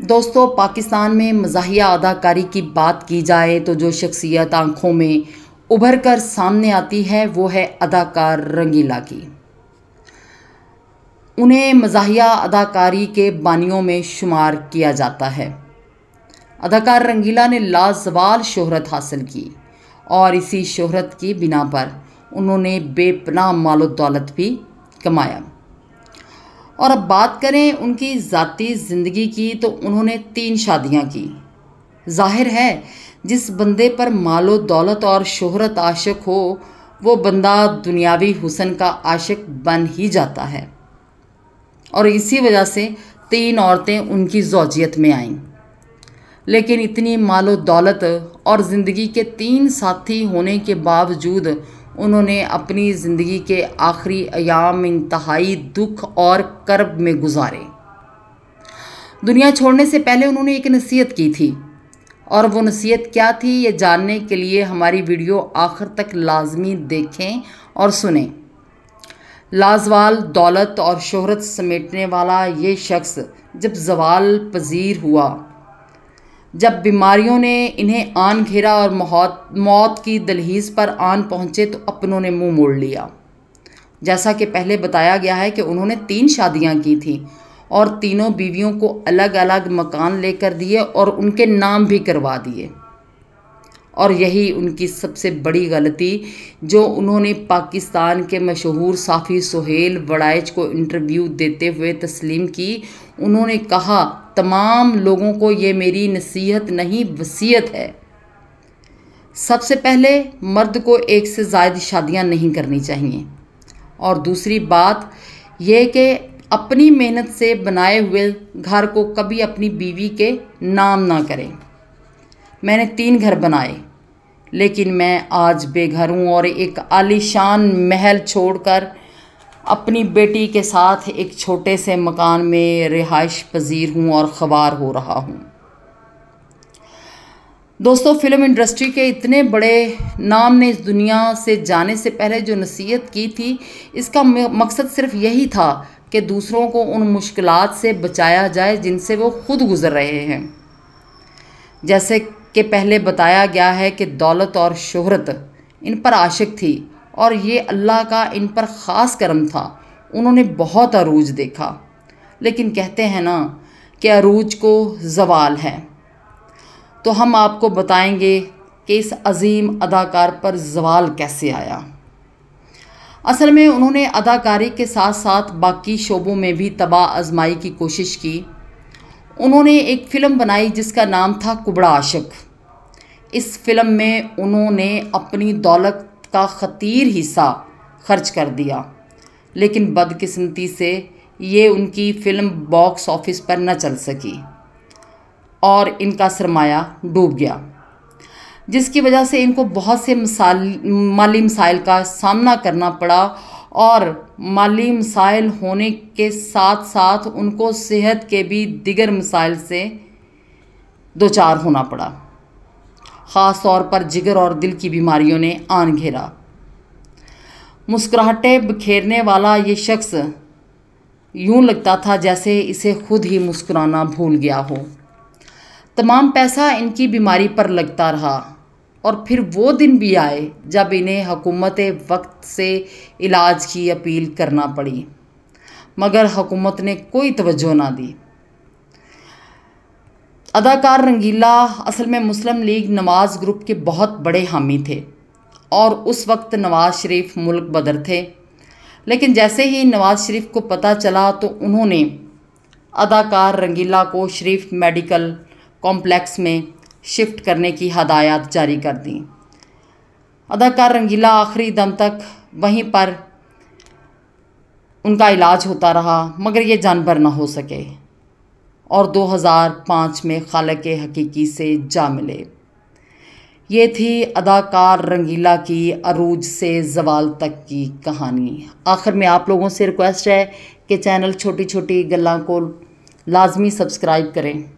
दोस्तों, पाकिस्तान में मज़ाहिया अदाकारी की बात की जाए तो जो शख्सियत आंखों में उभर कर सामने आती है वो है अदाकार रंगीला की। उन्हें मज़ाहिया अदाकारी के बानियों में शुमार किया जाता है। अदाकार रंगीला ने लाजवाब शोहरत हासिल की और इसी शोहरत की बिना पर उन्होंने बेपनाह मालो दौलत भी कमाया। और अब बात करें उनकी ज़ाती ज़िंदगी की तो उन्होंने 3 शादियां की। जाहिर है जिस बंदे पर मालो दौलत और शोहरत आशिक हो वो बंदा दुनियावी हुस्न का आशिक बन ही जाता है और इसी वजह से 3 औरतें उनकी ज़ौजियत में आईं। लेकिन इतनी मालो दौलत और ज़िंदगी के 3 साथी होने के बावजूद उन्होंने अपनी ज़िंदगी के आखिरी अयाम इंतहाई दुख और कर्ब में गुजारे। दुनिया छोड़ने से पहले उन्होंने एक नसीहत की थी और वो नसीहत क्या थी ये जानने के लिए हमारी वीडियो आखिर तक लाजमी देखें और सुनें। लाजवाल दौलत और शोहरत समेटने वाला ये शख्स जब ज़वाल पजीर हुआ, जब बीमारियों ने इन्हें आन घेरा और मौत की दहलीज पर आन पहुँचे तो अपनों ने मुंह मोड़ लिया। जैसा कि पहले बताया गया है कि उन्होंने 3 शादियां की थी और तीनों बीवियों को अलग अलग मकान लेकर दिए और उनके नाम भी करवा दिए। और यही उनकी सबसे बड़ी गलती जो उन्होंने पाकिस्तान के मशहूर साफ़ी सुहेल वड़ाइच को इंटरव्यू देते हुए तस्लीम की। उन्होंने कहा, तमाम लोगों को ये मेरी नसीहत नहीं वसीयत है। सबसे पहले मर्द को 1 से ज़ायद शादियां नहीं करनी चाहिए और दूसरी बात यह कि अपनी मेहनत से बनाए हुए घर को कभी अपनी बीवी के नाम ना करें। मैंने 3 घर बनाए लेकिन मैं आज बेघर हूँ और एक आलीशान महल छोड़कर अपनी बेटी के साथ एक छोटे से मकान में रिहाइश पजीर हूँ और ख्वार हो रहा हूँ। दोस्तों, फिल्म इंडस्ट्री के इतने बड़े नाम ने इस दुनिया से जाने से पहले जो नसीहत की थी इसका मकसद सिर्फ यही था कि दूसरों को उन मुश्किलात से बचाया जाए जिनसे वो खुद गुज़र रहे हैं। जैसे कि पहले बताया गया है कि दौलत और शोहरत इन पर आशिक थी और ये अल्लाह का इन पर ख़ास करम था। उन्होंने बहुत अरूज देखा, लेकिन कहते हैं ना कि अरूज को ज़वाल है। तो हम आपको बताएंगे कि इस अजीम अदाकार पर ज़वाल कैसे आया। असल में उन्होंने अदाकारी के साथ साथ बाकी शोबों में भी तबाह आजमाई की कोशिश की। उन्होंने एक फ़िल्म बनाई जिसका नाम था कुबड़ा आशिक। इस फिल्म में उन्होंने अपनी दौलत का ख़तीर हिस्सा खर्च कर दिया, लेकिन बदकिस्मती से ये उनकी फ़िल्म बॉक्स ऑफिस पर न चल सकी और इनका सरमाया डूब गया, जिसकी वजह से इनको बहुत से माली मसाइल का सामना करना पड़ा और माली मसाइल होने के साथ साथ उनको सेहत के भी दिगर मसाइल से दोचार होना पड़ा। ख़ास तौर पर जिगर और दिल की बीमारियों ने आन घेरा। मुस्कुराहटें बिखेरने वाला ये शख्स यूं लगता था जैसे इसे खुद ही मुस्कुराना भूल गया हो। तमाम पैसा इनकी बीमारी पर लगता रहा और फिर वो दिन भी आए जब इन्हें हुकूमत वक्त से इलाज की अपील करना पड़ी, मगर हुकूमत ने कोई तवज्जो ना दी। अदाकार रंगीला असल में मुस्लिम लीग नवाज़ ग्रुप के बहुत बड़े हामी थे और उस वक्त नवाज़ शरीफ मुल्क बदर थे। लेकिन जैसे ही नवाज़ शरीफ को पता चला तो उन्होंने अदाकार रंगीला को शरीफ मेडिकल कॉम्प्लेक्स में शिफ्ट करने की हदायत जारी कर दी। अदाकार रंगीला आखिरी दम तक वहीं पर उनका इलाज होता रहा, मगर ये जानबर ना हो सके और 2005 में खालिक हकीकी से जा मिले। ये थी अदाकार रंगीला की अरूज से ज़वाल तक की कहानी। आखिर में आप लोगों से रिक्वेस्ट है कि चैनल छोटी छोटी गल्लां को लाजमी सब्सक्राइब करें।